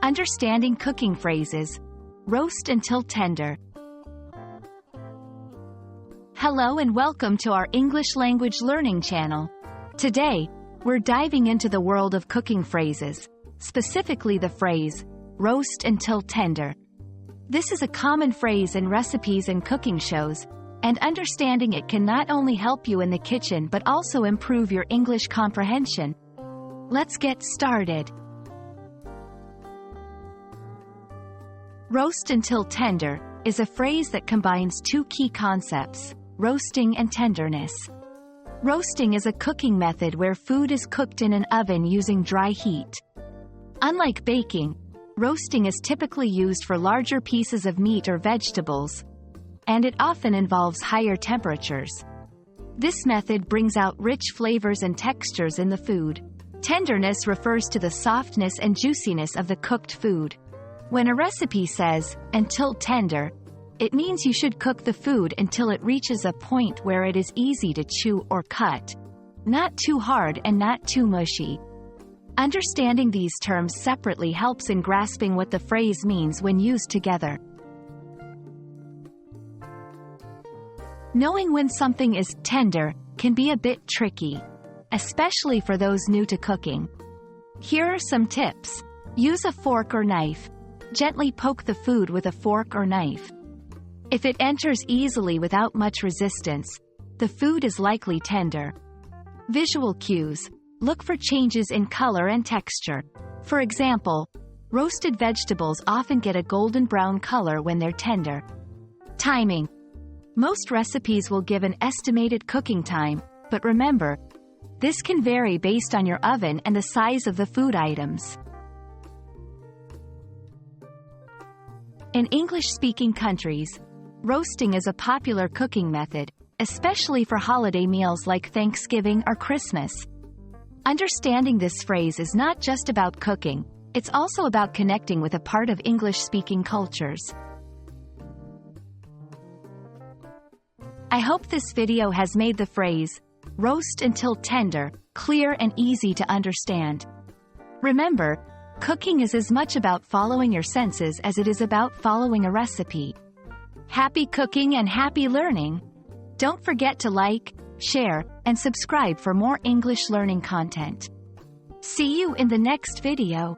Understanding cooking phrases. Roast until tender. Hello and welcome to our English language learning channel. Today, we're diving into the world of cooking phrases, specifically the phrase, roast until tender. This is a common phrase in recipes and cooking shows, and understanding it can not only help you in the kitchen but also improve your English comprehension. Let's get started. Roast until tender is a phrase that combines two key concepts, roasting and tenderness. Roasting is a cooking method where food is cooked in an oven using dry heat. Unlike baking, roasting is typically used for larger pieces of meat or vegetables, and it often involves higher temperatures. This method brings out rich flavors and textures in the food. Tenderness refers to the softness and juiciness of the cooked food. When a recipe says, until tender, it means you should cook the food until it reaches a point where it is easy to chew or cut. Not too hard and not too mushy. Understanding these terms separately helps in grasping what the phrase means when used together. Knowing when something is tender can be a bit tricky, especially for those new to cooking. Here are some tips. Use a fork or knife. Gently poke the food with a fork or knife. If it enters easily without much resistance, the food is likely tender. Visual cues. Look for changes in color and texture. For example, roasted vegetables often get a golden brown color when they're tender. Timing. Most recipes will give an estimated cooking time, but remember, this can vary based on your oven and the size of the food items. In English-speaking countries, roasting is a popular cooking method, especially for holiday meals like Thanksgiving or Christmas. Understanding this phrase is not just about cooking, it's also about connecting with a part of English-speaking cultures. I hope this video has made the phrase, roast until tender, clear and easy to understand. Remember, cooking is as much about following your senses as it is about following a recipe. Happy cooking and happy learning! Don't forget to like, share, and subscribe for more English learning content. See you in the next video.